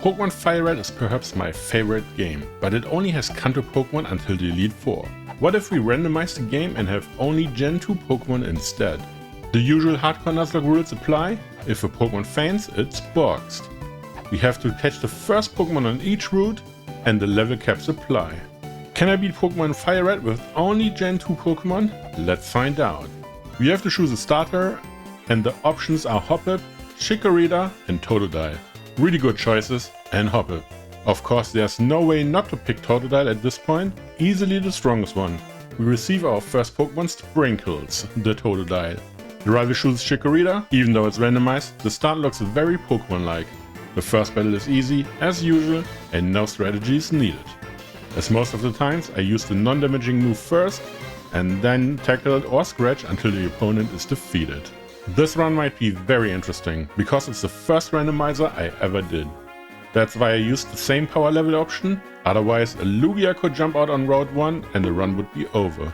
Pokemon Fire Red is perhaps my favorite game, but it only has Kanto Pokemon until the Elite Four. What if we randomize the game and have only Gen 2 Pokemon instead? The usual hardcore Nuzlocke rules apply. If a Pokemon faints, it's boxed. We have to catch the first Pokemon on each route, and the level caps apply. Can I beat Pokemon Fire Red with only Gen 2 Pokemon? Let's find out. We have to choose a starter, and the options are Hoppip, Chikorita and Totodile. Really good choices, and Hoppip. Of course, there's no way not to pick Totodile at this point, easily the strongest one. We receive our first Pokemon Sprinkles, the Totodile. The rival chooses Chikorita, even though it's randomized, the start looks very Pokemon-like. The first battle is easy, as usual, and no strategy is needed. As most of the times, I use the non-damaging move first, and then tackle or scratch until the opponent is defeated. This run might be very interesting, because it's the first randomizer I ever did. That's why I used the same power level option, otherwise a Lugia could jump out on Route 1 and the run would be over.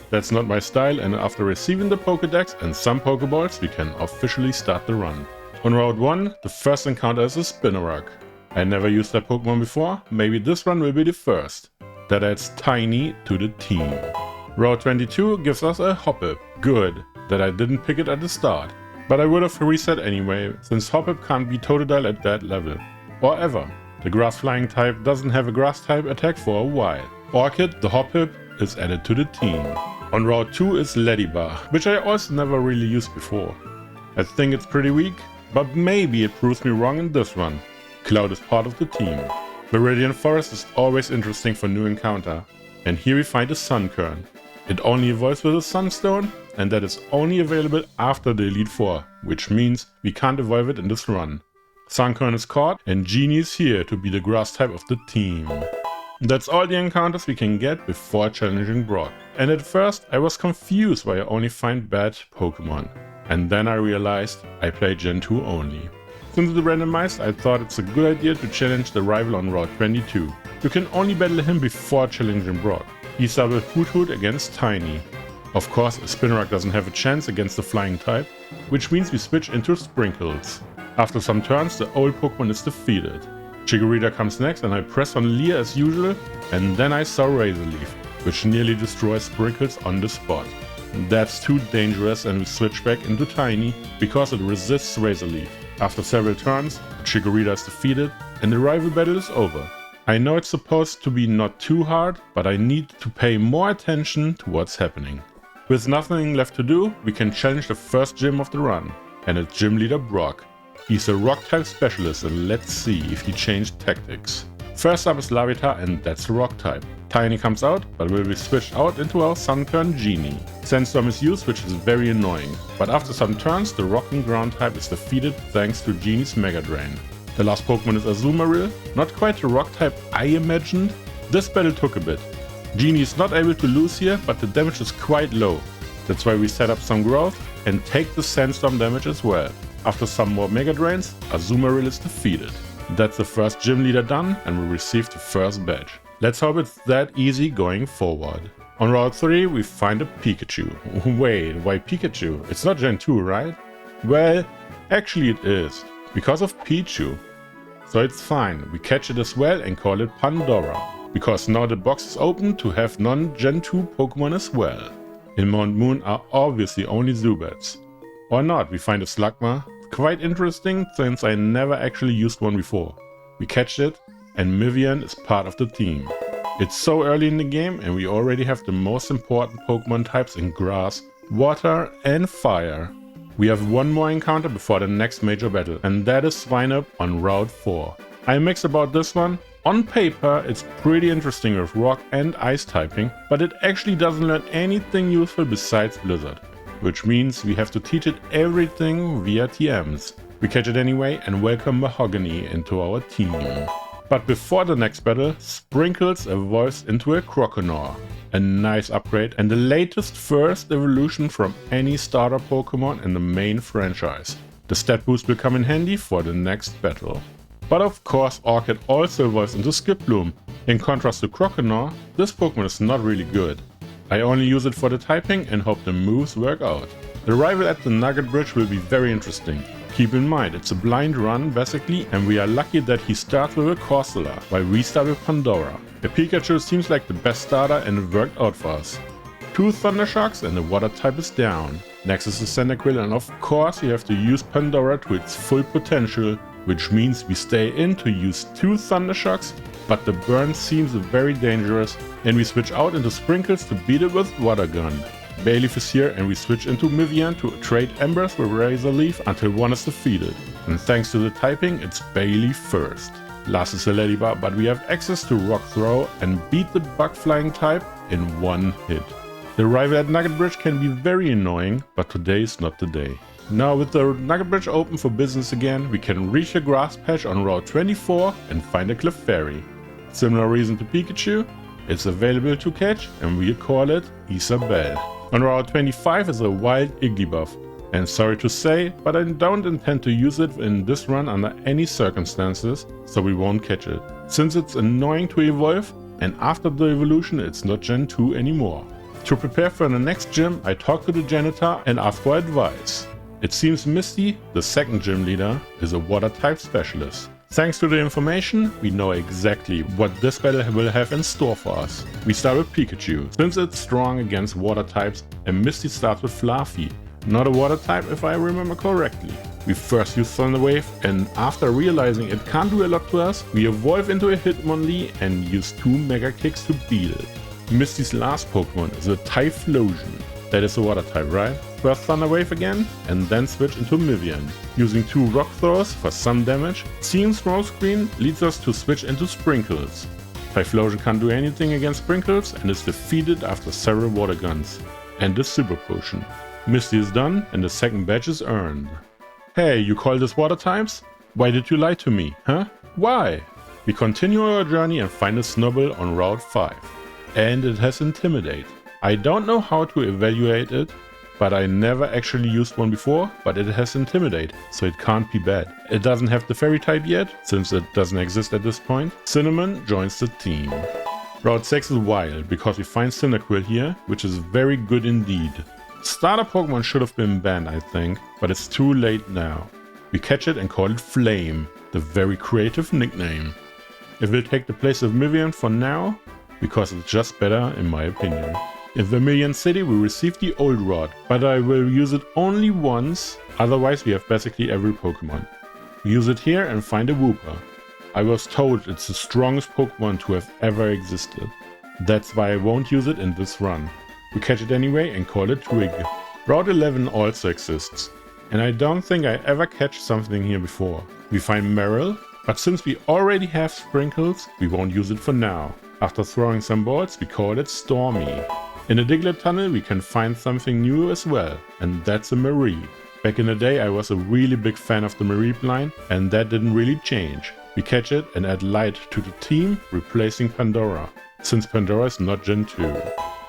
That's not my style, and after receiving the Pokédex and some Pokéballs, we can officially start the run. On Route 1, the first encounter is a Spinarak. I never used that Pokemon before, maybe this run will be the first. That adds Tiny to the team. Route 22 gives us a Hoppip. Good that I didn't pick it at the start. But I would have reset anyway, since Hoppip can't beat Totodile at that level. Or ever. The grass flying type doesn't have a grass type attack for a while. Orchid, the Hoppip, is added to the team. On Route 2 is Ladybug, which I also never really used before. I think it's pretty weak, but maybe it proves me wrong in this run. Cloud is part of the team. Viridian Forest is always interesting for new encounter. And here we find a Sunkern. It only evolves with a Sunstone, and that is only available after the Elite Four, which means we can't evolve it in this run. Sunkern is caught, and Genie is here to be the grass type of the team. That's all the encounters we can get before challenging Brock. And at first I was confused why I only find bad Pokemon. And then I realized I play Gen 2 only. Since it's randomized, I thought it's a good idea to challenge the rival on Route 22. You can only battle him before challenging Brock. He's double Hoot against Tiny. Of course, a Spinarak doesn't have a chance against the flying type, which means we switch into Sprinkles. After some turns, the old Pokemon is defeated. Chikorita comes next and I press on Leer as usual, and then I saw Razor Leaf, which nearly destroys Sprinkles on the spot. That's too dangerous, and we switch back into Tiny because it resists Razor Leaf. After several turns, Chikorita is defeated and the rival battle is over. I know it's supposed to be not too hard, but I need to pay more attention to what's happening. With nothing left to do, we can challenge the first gym of the run, and it's Gym Leader Brock. He's a rock type specialist, and let's see if he changed tactics. First up is Larvitar, and that's a rock type. Tiny comes out, but will be switched out into our Sunkern Genie. Sandstorm is used, which is very annoying, but after some turns the rock and ground type is defeated thanks to Genie's Mega Drain. The last Pokemon is Azumarill, not quite the rock type I imagined. This battle took a bit. Genie is not able to lose here, but the damage is quite low. That's why we set up some growth and take the Sandstorm damage as well. After some more Mega Drains, Azumarill is defeated. That's the first gym leader done, and we receive the first badge. Let's hope it's that easy going forward. On Route 3 we find a Pikachu. Wait, why Pikachu? It's not Gen 2, right? Well, actually it is, because of Pichu. So it's fine, we catch it as well and call it Pandora, because now the box is open to have non-Gen 2 Pokemon as well. In Mount Moon are obviously only Zubats. Or not, we find a Slugma. Quite interesting, since I never actually used one before. We catch it, and Mivian is part of the team. It's so early in the game, and we already have the most important Pokemon types in Grass, Water and Fire. We have one more encounter before the next major battle, and that is Swinub on Route 4. I'm mixed about this one. On paper, it's pretty interesting with Rock and Ice typing, but it actually doesn't learn anything useful besides Blizzard. Which means we have to teach it everything via TMs. We catch it anyway and welcome Mahogany into our team. But before the next battle, Sprinkles evolves into a Croconaw. A nice upgrade and the latest first evolution from any starter Pokemon in the main franchise. The stat boost will come in handy for the next battle. But of course Orchid also evolves into Skiploom. In contrast to Croconaw, this Pokemon is not really good. I only use it for the typing and hope the moves work out. The rival at the Nugget Bridge will be very interesting. Keep in mind, it's a blind run basically, and we are lucky that he starts with a Corsola, while we start with Pandora. A Pikachu seems like the best starter and it worked out for us. 2 Thundershocks and the water type is down. Next is the Cyndaquil, and of course you have to use Pandora to its full potential, which means we stay in to use 2 Thundershocks, but the burn seems very dangerous and we switch out into Sprinkles to beat it with Water Gun. Bayleef is here and we switch into Mivian to trade Embers with Razor Leaf until one is defeated. And thanks to the typing, it's Bayleef first. Last is a Ledyba, but we have access to Rock Throw and beat the Bug Flying type in one hit. The rival at Nugget Bridge can be very annoying, but today is not the day. Now with the Nugget Bridge open for business again, we can reach a grass patch on Route 24 and find a Clefairy. Similar reason to Pikachu, it's available to catch and we'll call it Isabelle. On Route 25 is a wild Igglybuff, and sorry to say, but I don't intend to use it in this run under any circumstances, so we won't catch it, since it's annoying to evolve, and after the evolution it's not Gen 2 anymore. To prepare for the next gym, I talked to the janitor and asked for advice. It seems Misty, the second gym leader, is a water type specialist. Thanks to the information, we know exactly what this battle will have in store for us. We start with Pikachu, since it's strong against water types, and Misty starts with Fluffy, not a water type if I remember correctly. We first use Thunder Wave, and after realizing it can't do a lot to us, we evolve into a Hitmonlee and use 2 Mega Kicks to beat it. Misty's last Pokemon is a Typhlosion. That is a water type, right? First Thunder Wave again, and then switch into Mivian. Using 2 Rock Throws for some damage, seeing Smokescreen leads us to switch into Sprinkles. Typhlosion can't do anything against Sprinkles and is defeated after several Water Guns. And a Super Potion. Misty is done and the second badge is earned. Hey, you call this water types? Why did you lie to me, huh? Why? We continue our journey and find a Snubbull on Route 5. And it has Intimidate. I don't know how to evaluate it, but I never actually used one before, but it has Intimidate, so it can't be bad. It doesn't have the Fairy type yet, since it doesn't exist at this point. Cinnamon joins the team. Route 6 is wild, because we find Cyndaquil here, which is very good indeed. Starter Pokemon should have been banned, I think, but it's too late now. We catch it and call it Flame, the very creative nickname. It will take the place of Mivian for now, because it's just better in my opinion. In Vermilion City we receive the Old Rod, but I will use it only once, otherwise we have basically every Pokemon. We use it here and find a Wooper. I was told it's the strongest Pokemon to have ever existed. That's why I won't use it in this run. We catch it anyway and call it Twig. Route 11 also exists, and I don't think I ever catch something here before. We find Meryl, but since we already have Sprinkles, we won't use it for now. After throwing some balls, we call it Stormy. In the Diglett Tunnel we can find something new as well, and that's a Mareep. Back in the day I was a really big fan of the Mareep line, and that didn't really change. We catch it and add Light to the team, replacing Pandora, since Pandora is not Gen 2.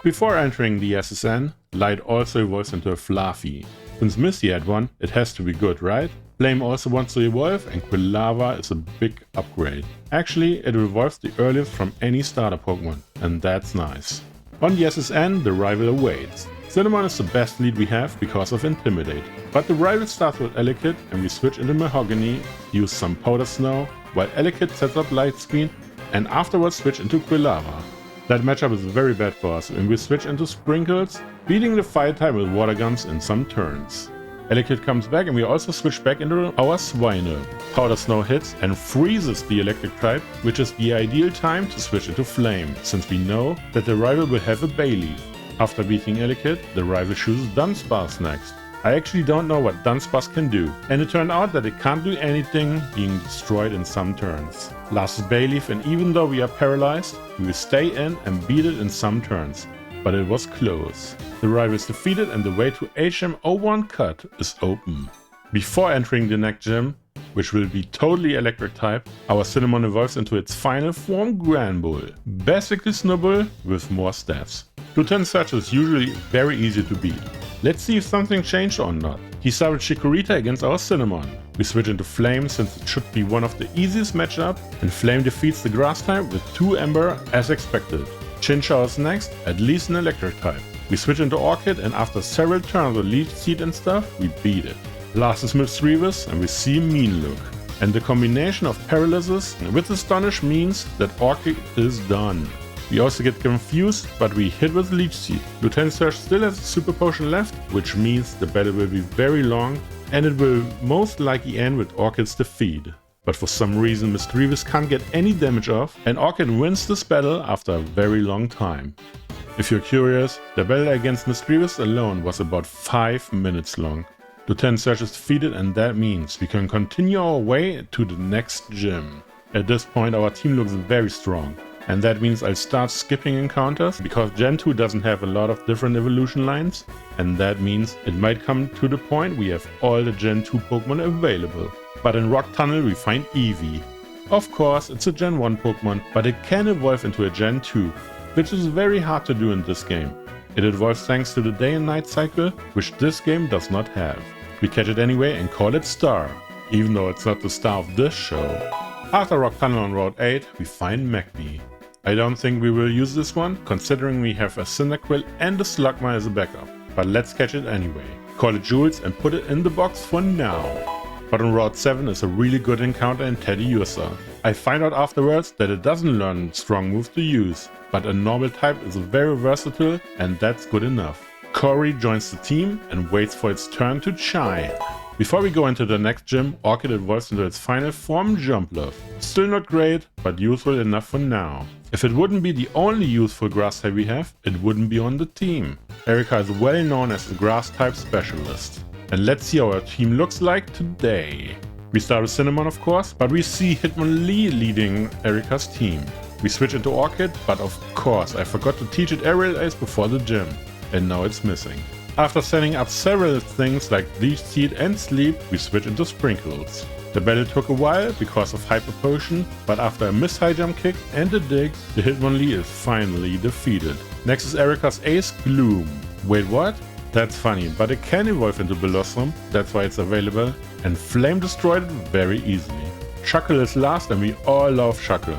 Before entering the SSN, Light also evolves into a Fluffy. Since Misty had one, it has to be good, right? Flame also wants to evolve, and Quilava is a big upgrade. Actually, it evolves the earliest from any starter Pokemon, and that's nice. On the SSN, the rival awaits. Cinnamon is the best lead we have because of Intimidate. But the rival starts with Elekid and we switch into Mahogany, use some Powder Snow, while Elekid sets up Light Screen, and afterwards switch into Quilava. That matchup is very bad for us, and we switch into Sprinkles, beating the Fire type with Water Guns in some turns. Elekid comes back and we also switch back into our Swinub. Powder Snow hits and freezes the electric type, which is the ideal time to switch into Flame, since we know that the rival will have a Bayleef. After beating Elekid, the rival chooses Dunsparce next. I actually don't know what Dunsparce can do, and it turned out that it can't do anything, being destroyed in some turns. Last is Bayleef, and even though we are paralyzed, we will stay in and beat it in some turns. But it was close. The rival is defeated and the way to HM01 Cut is open. Before entering the next gym, which will be totally electric type, our Cinnamon evolves into its final form, Granbull. Basically Snubbull with more stats. Lieutenant Surge is usually very easy to beat. Let's see if something changed or not. He started Chikorita against our Cinnamon. We switch into Flame since it should be one of the easiest matchup, and Flame defeats the Grass type with 2 Ember as expected. Chinchou is next, at least an electric type. We switch into Orchid and after several turns with Leech Seed and stuff, we beat it. Last is Misdreavus, and we see Mean Look. And the combination of Paralysis with Astonish means that Orchid is done. We also get confused, but we hit with Leech Seed. Lieutenant Surge still has a Super Potion left, which means the battle will be very long, and it will most likely end with Orchid's defeat. But for some reason Misdreavus can't get any damage off, and Orchid wins this battle after a very long time. If you're curious, the battle against Misdreavus alone was about 5 minutes long. Lieutenant Surge is defeated, and that means we can continue our way to the next gym. At this point our team looks very strong. And that means I'll start skipping encounters, because Gen 2 doesn't have a lot of different evolution lines, and that means it might come to the point we have all the Gen 2 Pokemon available. But in Rock Tunnel we find Eevee. Of course it's a Gen 1 Pokemon, but it can evolve into a Gen 2, which is very hard to do in this game. It evolves thanks to the day and night cycle, which this game does not have. We catch it anyway and call it Star, even though it's not the star of this show. After Rock Tunnel on Route 8 we find Magby. I don't think we will use this one, considering we have a Cyndaquil and a Slugma as a backup, but let's catch it anyway. Call it Jules and put it in the box for now. But on Route 7 is a really good encounter in Teddiursa. I find out afterwards that it doesn't learn strong moves to use, but a normal type is very versatile, and that's good enough. Corey joins the team and waits for its turn to shine. Before we go into the next gym, Orchid evolves into its final form, Jumpluff. Still not great, but useful enough for now. If it wouldn't be the only useful grass type we have, it wouldn't be on the team. Erika is well known as the grass type specialist. And let's see how our team looks like today. We start with Cinnamon of course, but we see Hitmonlee leading Erika's team. We switch into Orchid, but of course I forgot to teach it Aerial Ace before the gym, and now it's missing. After setting up several things like Leech Seed and Sleep, we switch into Sprinkles. The battle took a while because of Hyper Potion, but after a missed high jump kick and a dig, the Hitmonlee is finally defeated. Next is Erika's ace, Gloom. Wait, what? That's funny, but it can evolve into Bellossom, that's why it's available, and Flame destroyed it very easily. Shuckle is last, and we all love Shuckle,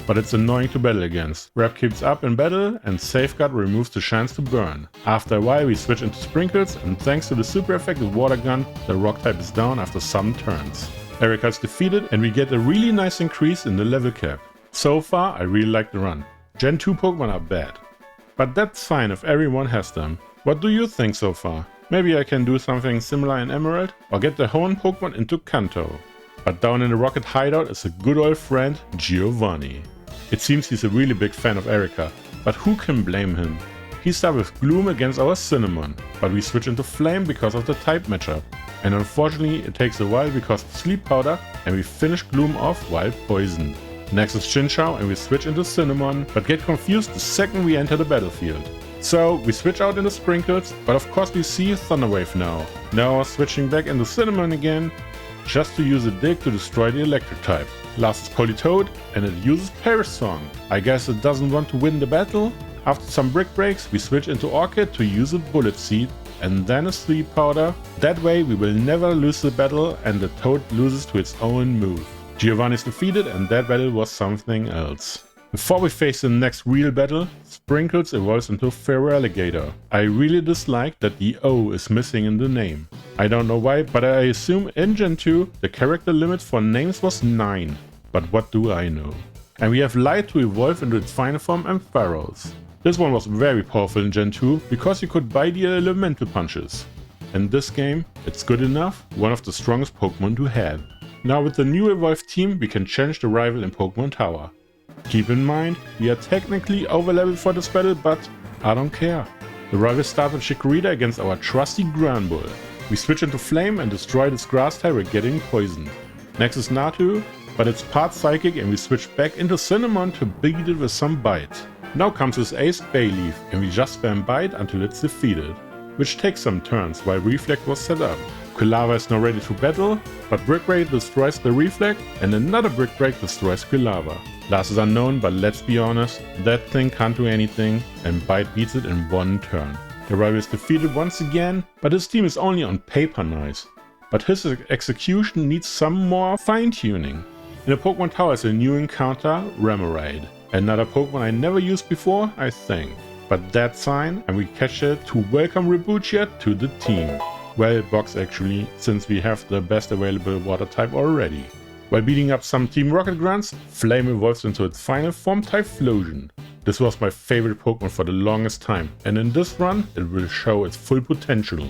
but it's annoying to battle against. Wrap keeps up in battle, and Safeguard removes the chance to burn. After a while we switch into Sprinkles, and thanks to the super effective Water Gun, the rock type is down after some turns. Erika is defeated, and we get a really nice increase in the level cap. So far I really like the run. Gen 2 Pokemon are bad, but that's fine if everyone has them. What do you think so far? Maybe I can do something similar in Emerald, or get the Hoenn Pokemon into Kanto. But down in the Rocket hideout is a good old friend, Giovanni. It seems he's a really big fan of Erika, but who can blame him? He started with Gloom against our Cinnamon, but we switch into Flame because of the type matchup. And unfortunately it takes a while because of Sleep Powder, and we finish Gloom off while poisoned. Next is Chinchou, and we switch into Cinnamon, but get confused the second we enter the battlefield. So we switch out into Sprinkles, but of course we see Thunder Wave now. Now switching back into Cinnamon again, just to use a dig to destroy the electric type. Last is Politoed, and it uses Perish Song. I guess it doesn't want to win the battle. After some brick breaks, we switch into Orchid to use a Bullet Seed, and then a Sleep Powder. That way we will never lose the battle, and the Toad loses to its own move. Giovanni is defeated, and that battle was something else. Before we face the next real battle, Sprinkles evolves into Feraligatr. I really dislike that the O is missing in the name. I don't know why, but I assume in Gen 2 the character limit for names was 9. But what do I know? And we have Light to evolve into its final form, Ampharos. This one was very powerful in Gen 2 because you could buy the elemental punches. In this game, it's good enough, one of the strongest Pokemon to have. Now with the new evolved team we can challenge the rival in Pokemon Tower. Keep in mind, we are technically overleveled for this battle, but I don't care. The rival starts with Chikorita against our trusty Granbull. We switch into Flame and destroy this grass type with getting poisoned. Next is Natu, but it's part Psychic, and we switch back into Cinnamon to beat it with some Bite. Now comes his ace, Bayleaf, and we just spam Bite until it's defeated, which takes some turns while Reflect was set up. Quilava is now ready to battle, but Brick Break destroys the Reflect, and another Brick Break destroys Quilava. Last is unknown, but let's be honest, that thing can't do anything, and Bite beats it in one turn. The rival is defeated once again, but his team is only on paper nice. But his execution needs some more fine-tuning. In the Pokemon Tower is a new encounter, Remoraid. Another Pokemon I never used before, I think. But that's fine, and we catch it to welcome Ributia to the team. Well, box actually, since we have the best available water type already. While beating up some Team Rocket grunts, Flame evolves into its final form, Typhlosion. This was my favorite Pokemon for the longest time, and in this run it will show its full potential.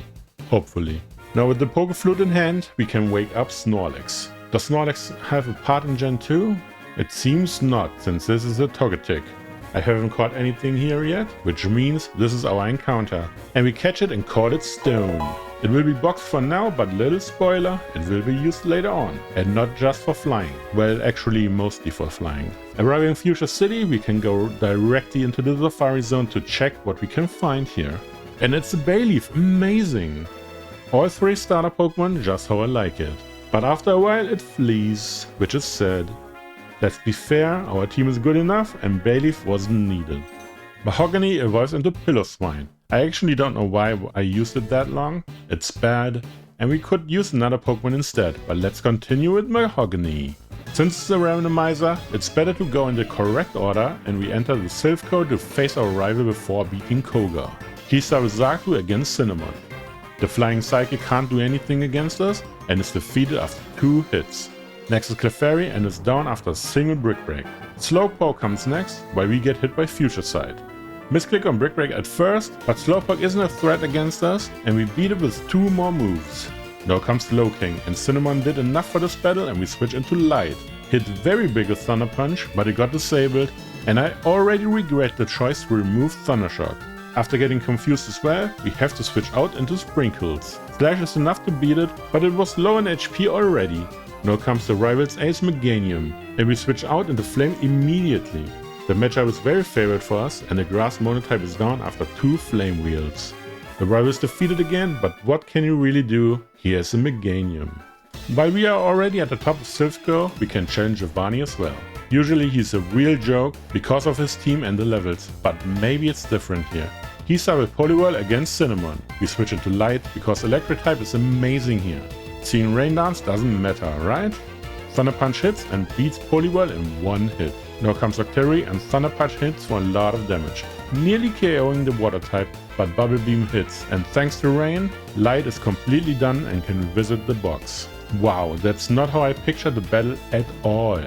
Hopefully. Now with the Pokeflute in hand, we can wake up Snorlax. Does Snorlax have a part in Gen 2? It seems not, since this is a Togetic. I haven't caught anything here yet, which means this is our encounter. And we catch it and call it Stone. It will be boxed for now, but little spoiler, it will be used later on. And not just for flying. Well, actually mostly for flying. Arriving in Fuchsia City, we can go directly into the Safari Zone to check what we can find here. And it's a Bayleef, amazing! All 3 starter Pokemon just how I like it. But after a while it flees, which is sad. Let's be fair, our team is good enough and Bayleef wasn't needed. Mahogany evolves into Piloswine. I actually don't know why I used it that long, it's bad, and we could use another Pokemon instead, but let's continue with Mahogany. Since it's a randomizer, it's better to go in the correct order and we enter the Silph Co to face our rival before beating Koga. He starts with Xatu against Cinnamon. The Flying Psychic can't do anything against us and is defeated after 2 hits. Next is Clefairy and is down after a single Brick Break. Slowpoke comes next, while we get hit by Future Sight. Misclick on Brick Break at first, but Slowpoke isn't a threat against us and we beat it with 2 more moves. Now comes Slowking, and Cinnamon did enough for this battle and we switch into Light. Hit very big with Thunder Punch, but it got disabled, and I already regret the choice to remove Thunder Shock. After getting confused as well, we have to switch out into Sprinkles. Slash is enough to beat it, but it was low in HP already. Now comes the rival's ace Meganium, and we switch out into Flame immediately. The matchup is very favorite for us, and the Grass Monotype is down after 2 Flame Wheels. The rival is defeated again, but what can you really do? He has a Meganium. While we are already at the top of Silph Co, we can challenge Giovanni as well. Usually he's a real joke because of his team and the levels, but maybe it's different here. He starts with Poliwhirl against Cinnamon. We switch into Light because Electric type is amazing here. Seeing Rain Dance doesn't matter, right? Thunder Punch hits and beats Poliwhirl in 1 hit. Now comes Octillery and Thunder Punch hits for a lot of damage, nearly KOing the Water type, but Bubble Beam hits, and thanks to Rain, Light is completely done and can visit the box. Wow, that's not how I pictured the battle at all.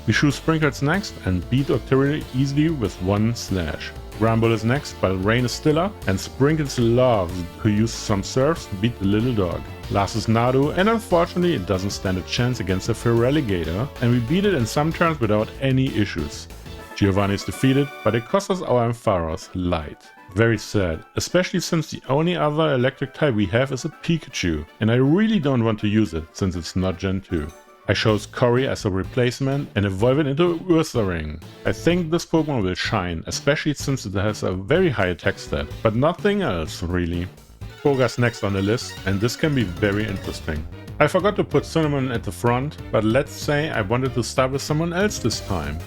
We choose Sprinkles next and beat Octillery easily with 1 slash. Granbull is next, but Rain is still up, and Sprinkles loves to use some surfs to beat the little dog. Last is Nadu, and unfortunately it doesn't stand a chance against a Feraligatr, and we beat it in some turns without any issues. Giovanni is defeated, but it cost us our Ampharos, Light. Very sad, especially since the only other electric type we have is a Pikachu, and I really don't want to use it since it's not Gen 2. I chose Corey as a replacement and evolve it into Ursaring. I think this Pokemon will shine, especially since it has a very high attack stat, but nothing else really. Koga's next on the list, and this can be very interesting. I forgot to put Cinnamon at the front, but let's say I wanted to start with someone else this time.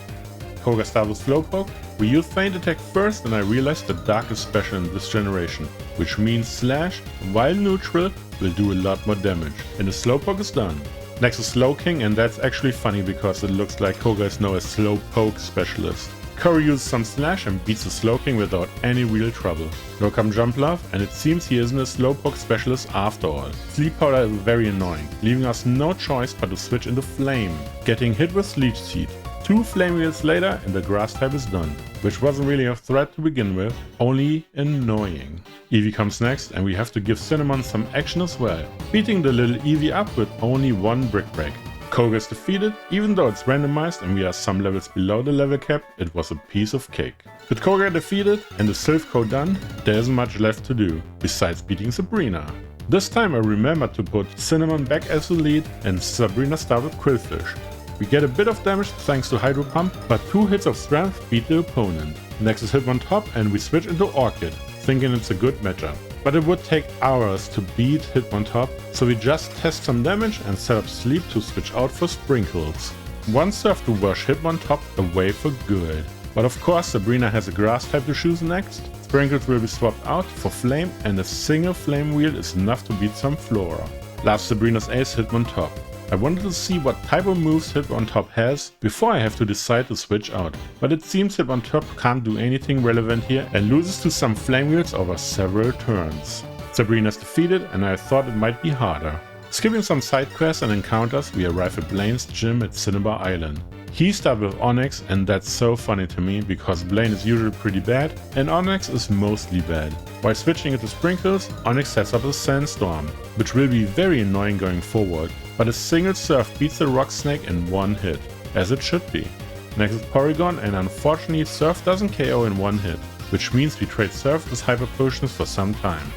Koga starts with Slowpoke. We use Feint Attack first and I realized the Dark is special in this generation, which means Slash, while neutral, will do a lot more damage, and the Slowpoke is done. Next is Slowking, and that's actually funny because it looks like Koga is now a Slowpoke specialist. Curry uses some Slash and beats the Slowking without any real trouble. Now comes Jumpluff, and it seems he isn't a Slowpoke specialist after all. Sleep Powder is very annoying, leaving us no choice but to switch into Flame, getting hit with Leech Seed. 2 Flame Wheels later and the Grass type is done, which wasn't really a threat to begin with, only annoying. Eevee comes next and we have to give Cinnamon some action as well, beating the little Eevee up with only 1 Brick Break. Koga is defeated, even though it's randomized and we are some levels below the level cap, it was a piece of cake. With Koga defeated and the Silph Co done, there isn't much left to do, besides beating Sabrina. This time I remembered to put Cinnamon back as the lead and Sabrina started with Qwilfish. We get a bit of damage thanks to Hydro Pump, but 2 hits of strength beat the opponent. Next is Hitmontop and we switch into Orchid, thinking it's a good matchup. But it would take hours to beat Hitmontop, so we just test some damage and set up Sleep to switch out for Sprinkles. 1 surf to wash Hitmontop away for good. But of course Sabrina has a Grass type to choose next. Sprinkles will be swapped out for Flame and a single Flame Wheel is enough to beat some Flora. Last Sabrina's ace Hitmontop. I wanted to see what type of moves Hitmontop has before I have to decide to switch out, but it seems Hitmontop can't do anything relevant here and loses to some Flame Wheels over several turns. Sabrina's defeated and I thought it might be harder. Skipping some side quests and encounters, we arrive at Blaine's gym at Cinnabar Island. He started with Onyx and that's so funny to me because Blaine is usually pretty bad and Onyx is mostly bad. While switching into Sprinkles, Onyx sets up a Sandstorm, which will be very annoying going forward, but a single Surf beats the Rock Snake in one hit, as it should be. Next is Porygon and unfortunately Surf doesn't KO in one hit, which means we trade Surf with Hyper Potions for some time.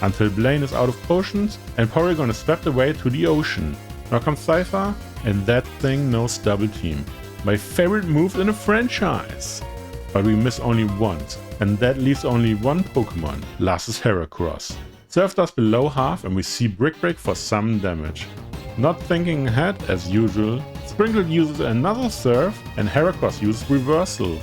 Until Blaine is out of potions and Porygon is swept away to the ocean. Now comes Cypher and that thing knows Double Team. My favorite move in a franchise. But we miss only once, and that leaves only one Pokemon, last is Heracross. Surf does below half and we see Brick Break for some damage. Not thinking ahead as usual, Sprinkle uses another Surf and Heracross uses Reversal,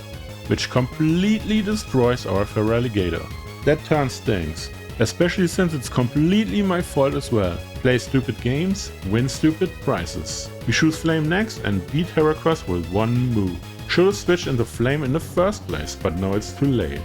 which completely destroys our Feraligatr. That turn stinks, especially since it's completely my fault as well. Play stupid games, win stupid prizes. We choose Flame next and beat Heracross with one move. Should have switched into Flame in the first place, but now it's too late.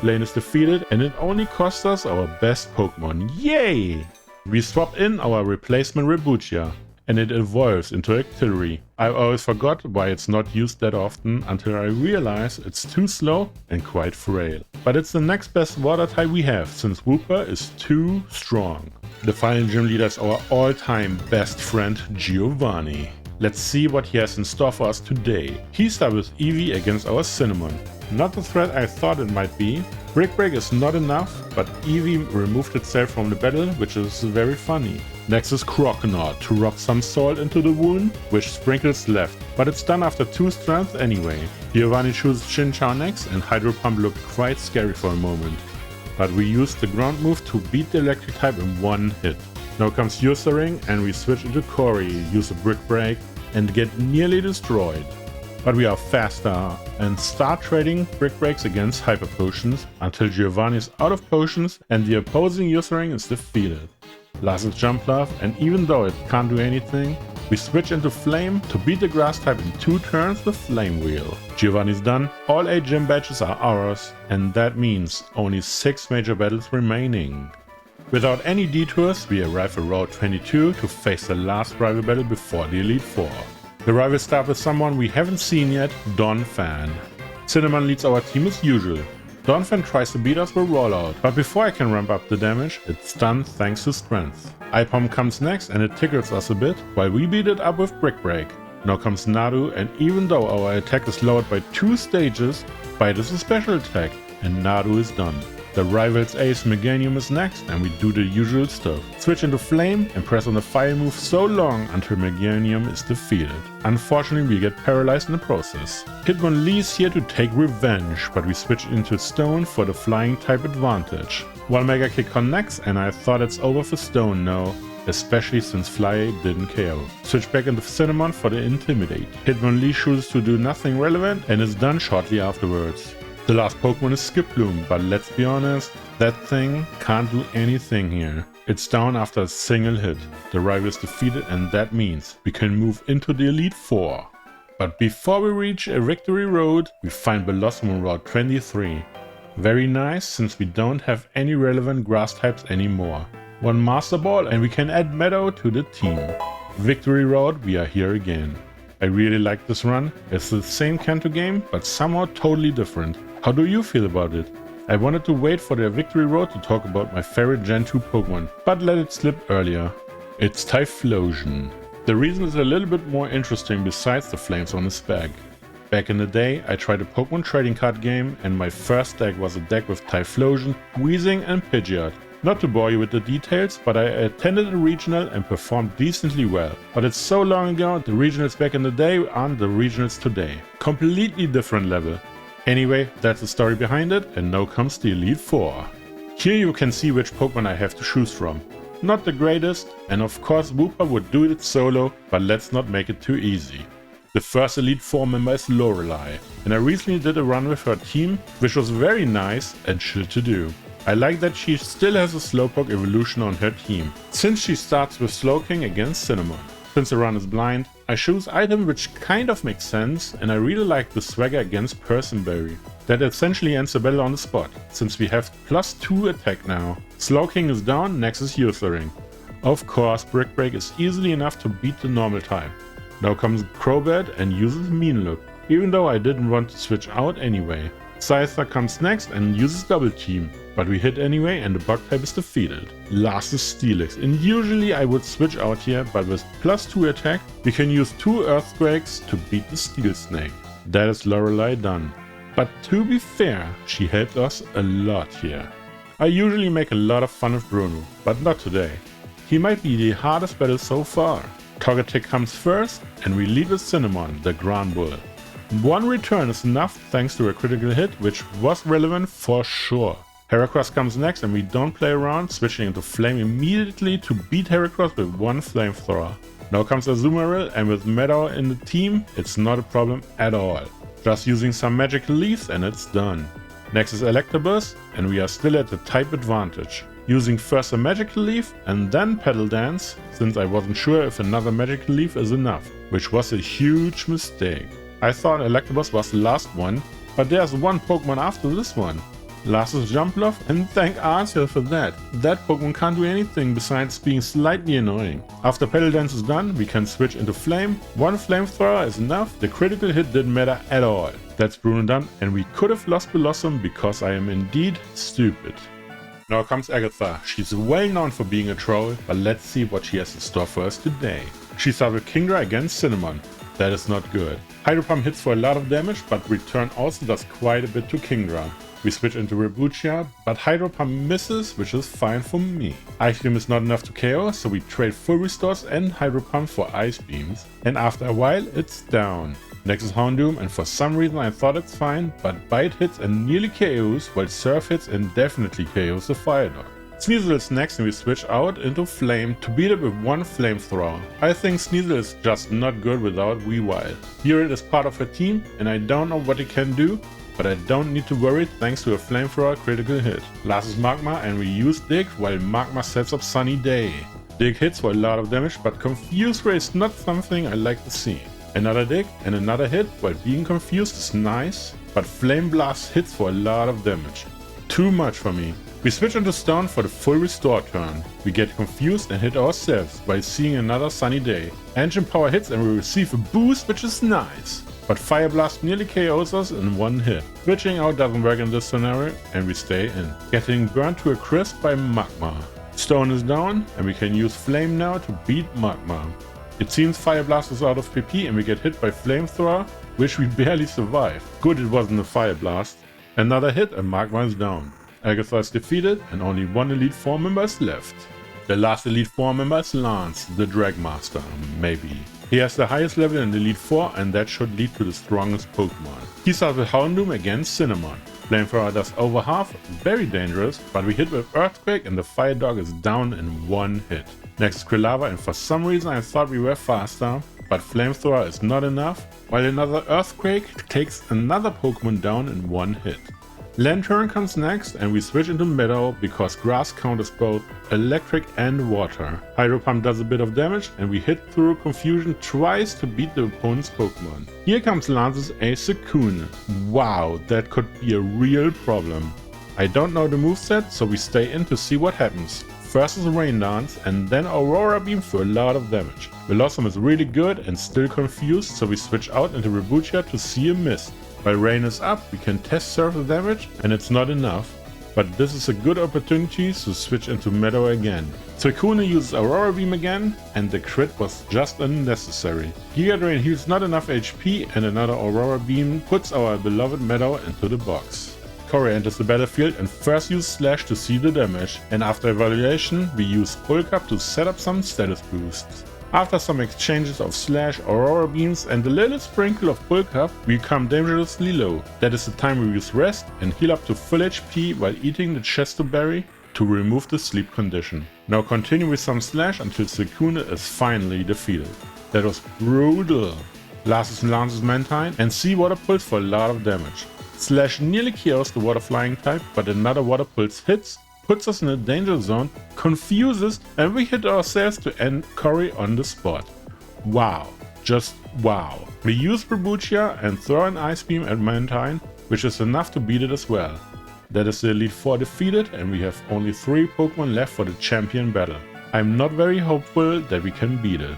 Blaine is defeated and it only cost us our best Pokemon. Yay! We swap in our replacement Rebutia and it evolves into Octillery. I always forgot why it's not used that often until I realized it's too slow and quite frail. But it's the next best water type we have since Wooper is too strong. The final gym leader is our all-time best friend Giovanni. Let's see what he has in store for us today. He starts with Eevee against our Cinnamon. Not the threat I thought it might be. Brick Break is not enough, but Eevee removed itself from the battle, which is very funny. Next is Croconaw to rub some salt into the wound, which Sprinkles left, but it's done after 2 strength anyway. Giovanni chooses Chinchou next and Hydro Pump looked quite scary for a moment. But we used the ground move to beat the electric type in one hit. Now comes Ursaring and we switch into Corey, use a Brick Break and get nearly destroyed. But we are faster and start trading Brick Breaks against Hyper Potions until Giovanni is out of potions and the opposing Ursaring is defeated. Last is Jumpluff and even though it can't do anything, we switch into Flame to beat the grass type in 2 turns with Flame Wheel. Giovanni's done, all 8 gym badges are ours and that means only 6 major battles remaining. Without any detours, we arrive at Route 22 to face the last rival battle before the Elite Four. The rivals start with someone we haven't seen yet, Donphan. Cinnamon leads our team as usual. Donphan tries to beat us with Rollout, but before I can ramp up the damage, it's done thanks to strength. Ipom comes next and it tickles us a bit, while we beat it up with Brick Break. Now comes Nadu and even though our attack is lowered by 2 stages, Bite is a special attack and Nadu is done. The rival's ace Meganium is next and we do the usual stuff. Switch into Flame and press on the fire move so long until Meganium is defeated. Unfortunately we get paralyzed in the process. Hitmonlee is here to take revenge, but we switch into Stone for the flying type advantage. While Mega Kick connects and I thought it's over for Stone now, especially since Fly didn't KO. Switch back into Cinnamon for the Intimidate. Hitmonlee chooses to do nothing relevant and is done shortly afterwards. The last Pokemon is Skiploom, but let's be honest, that thing can't do anything here. It's down after a single hit. The rival is defeated and that means we can move into the Elite Four. But before we reach a victory road, we find Bellossom on Route 23. Very nice since we don't have any relevant grass types anymore. One Master Ball and we can add Meadow to the team. Victory Road, we are here again. I really like this run. It's the same Kanto game, but somehow totally different. How do you feel about it? I wanted to wait for the Victory Road to talk about my favorite Gen 2 Pokemon, but let it slip earlier. It's Typhlosion. The reason is a little bit more interesting besides the flames on his back. Back in the day, I tried a Pokemon trading card game and my first deck was a deck with Typhlosion, Weezing and Pidgeot. Not to bore you with the details, but I attended a regional and performed decently well. But it's so long ago, the regionals back in the day aren't the regionals today. Completely different level. Anyway, that's the story behind it, and now comes the Elite Four. Here you can see which Pokemon I have to choose from. Not the greatest, and of course Wooper would do it solo, but let's not make it too easy. The first Elite Four member is Lorelei, and I recently did a run with her team, which was very nice and chill to do. I like that she still has a Slowpoke evolution on her team, since she starts with Slowking against Cinnamon. Since the run is blind, I choose item which kind of makes sense and I really like the Swagger against Personberry. That essentially ends the battle on the spot, since we have +2 attack now. Slowking is down, next is Ursaring. Of course, Brick Break is easily enough to beat the normal type. Now comes Crobat and uses Mean Look, even though I didn't want to switch out anyway. Scyther comes next and uses Double Team, but we hit anyway and the bug type is defeated. Last is Steelix, and usually I would switch out here, but with +2 attack, we can use 2 Earthquakes to beat the Steel Snake. That is Lorelei done. But to be fair, she helped us a lot here. I usually make a lot of fun of Bruno, but not today. He might be the hardest battle so far. Togetic comes first, and we lead with Cinnamon, the Grand Bull. One return is enough thanks to a critical hit, which was relevant for sure. Heracross comes next and we don't play around, switching into Flame immediately to beat Heracross with 1 Flamethrower. Now comes Azumarill, and with Meadow in the team, it's not a problem at all. Just using some magical leaves and it's done. Next is Electabuzz, and we are still at the type advantage. Using first a magical leaf and then Petal Dance, since I wasn't sure if another magical leaf is enough, which was a huge mistake. I thought Electabuzz was the last one, but there's one Pokemon after this one. Last is Jumpluff, and thank Arceus for that. That Pokemon can't do anything besides being slightly annoying. After Petal Dance is done, we can switch into Flame. 1 Flamethrower is enough, the critical hit didn't matter at all. That's Bruno done, and we could have lost Blossom because I am indeed stupid. Now comes Agatha. She's well known for being a troll, but let's see what she has in store for us today. She starts with Kingdra against Cinnamon. That is not good. Hydro Pump hits for a lot of damage, but Return also does quite a bit to Kingdra. We switch into Rebutia, but Hydro Pump misses, which is fine for me. Ice Beam is not enough to KO, so we trade full restores and Hydro Pump for Ice Beams, and after a while it's down. Next is Houndoom, and for some reason I thought it's fine, but Bite hits and nearly KOs, while Surf hits and definitely KOs the Fire Dog. Sneasel is next and we switch out into Flame to beat it with 1 Flamethrower. I think Sneasel is just not good without Weavile. Beerus is part of her team and I don't know what it can do, but I don't need to worry thanks to a Flamethrower critical hit. Last is Magma, and we use Dig while Magma sets up Sunny Day. Dig hits for a lot of damage, but Confuse Ray is not something I like to see. Another Dig and another hit while being confused is nice, but Flame Blast hits for a lot of damage. Too much for me. We switch into Stone for the full restore turn. We get confused and hit ourselves while seeing another Sunny Day. Engine Power hits and we receive a boost, which is nice. But Fire Blast nearly KOs us in 1 hit. Switching out doesn't work in this scenario and we stay in. Getting burned to a crisp by Magma. Stone is down and we can use Flame now to beat Magma. It seems Fire Blast is out of PP and we get hit by Flamethrower, which we barely survive. Good it wasn't a Fire Blast. Another hit and Magma is down. Agatha is defeated and only 1 Elite Four member is left. The last Elite Four member is Lance, the Drag Master, maybe. He has the highest level in Elite Four and that should lead to the strongest Pokemon. He starts with Houndoom against Cinnamon. Flamethrower does over half, very dangerous, but we hit with Earthquake and the Fire Dog is down in 1 hit. Next is Quilava, and for some reason I thought we were faster, but Flamethrower is not enough, while another Earthquake takes another Pokemon down in 1 hit. Lantern comes next and we switch into Meadow because Grass counters both Electric and Water. Hydro Pump does a bit of damage and we hit through Confusion twice to beat the opponent's Pokemon. Here comes Lance's Ace-Coon. Wow, that could be a real problem. I don't know the moveset, so we stay in to see what happens. First is Rain Dance and then Aurora Beam for a lot of damage. Velossum is really good and still confused, so we switch out into Rebutia to see a mist. While Rain is up, we can test surface damage and it's not enough, but this is a good opportunity to switch into Meadow again. Suicune uses Aurora Beam again and the crit was just unnecessary. Giga Drain heals not enough HP and another Aurora Beam puts our beloved Meadow into the box. Corey enters the battlefield and first uses Slash to see the damage, and after evaluation we use Bulk Up to set up some status boosts. After some exchanges of Slash, Aurora Beams and a little sprinkle of Bulk Up, we become dangerously low. That is the time we use Rest and heal up to full HP while eating the Chesto Berry to remove the sleep condition. Now continue with some Slash until Suicune is finally defeated. That was brutal. Last is Lance's Mantine and Sea Water Pulse for a lot of damage. Slash nearly kills the Water Flying type, but another Water Pulse hits, puts us in a danger zone, confuses, and we hit ourselves to end Corey on the spot. Wow, just wow. We use Rebutia and throw an Ice Beam at Mantine, which is enough to beat it as well. That is the Elite Four defeated, and we have only 3 Pokemon left for the champion battle. I'm not very hopeful that we can beat it.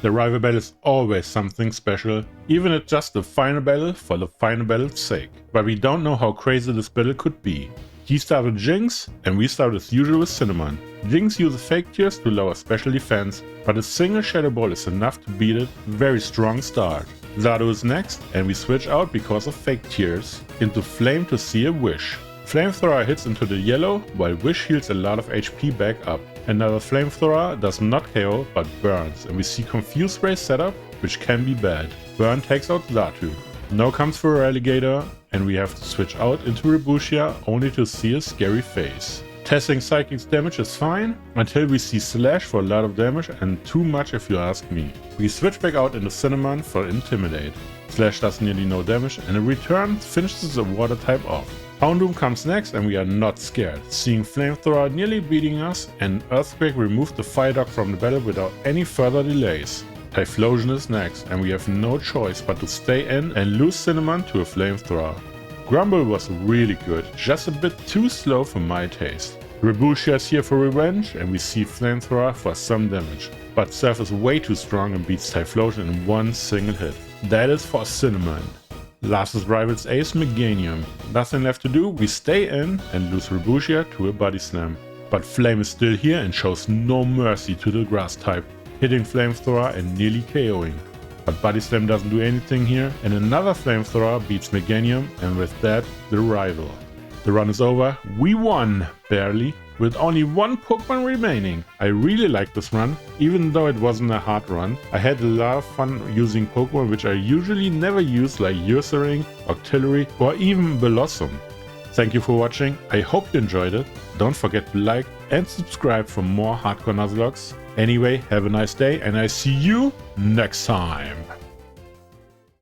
The rival battle is always something special, even if just the final battle for the final battle's sake. But we don't know how crazy this battle could be. He started Jynx, and we start as usual with Cinnamon. Jynx uses Fake Tears to lower special defense, but a single Shadow Ball is enough to beat it. Very strong start. Xatu is next, and we switch out because of Fake Tears into Flame to seal Wish. Flamethrower hits into the yellow, while Wish heals a lot of HP back up. Another Flamethrower does not KO but burns, and we see Confuse Ray setup, which can be bad. Burn takes out Xatu. Now comes Feraligatr, and we have to switch out into Rebutia only to see a scary face. Testing Psychic's damage is fine, until we see Slash for a lot of damage and too much if you ask me. We switch back out into Cinnamon for Intimidate. Slash does nearly no damage, and in return finishes the water type off. Houndoom comes next, and we are not scared, seeing Flamethrower nearly beating us, and Earthquake removed the Fire Dog from the battle without any further delays. Typhlosion is next, and we have no choice but to stay in and lose Cinnamon to a Flamethrower. Grumble was really good, just a bit too slow for my taste. Rebutia is here for revenge, and we see Flamethrower for some damage, but Surf is way too strong and beats Typhlosion in one single hit. That is for Cinnamon. Last is Rival's Ace Meganium. Nothing left to do, we stay in and lose Rebutia to a Body Slam. But Flame is still here and shows no mercy to the Grass type, hitting Flamethrower and nearly KOing. But Body Slam doesn't do anything here, and another Flamethrower beats Meganium, and with that, the Rival. The run is over, we won! Barely. With only 1 Pokemon remaining. I really liked this run, even though it wasn't a hard run. I had a lot of fun using Pokemon which I usually never use, like Ursaring, Octillery, or even Blossom. Thank you for watching, I hope you enjoyed it. Don't forget to like and subscribe for more Hardcore Nuzlocke. Anyway, have a nice day, and I see you next time.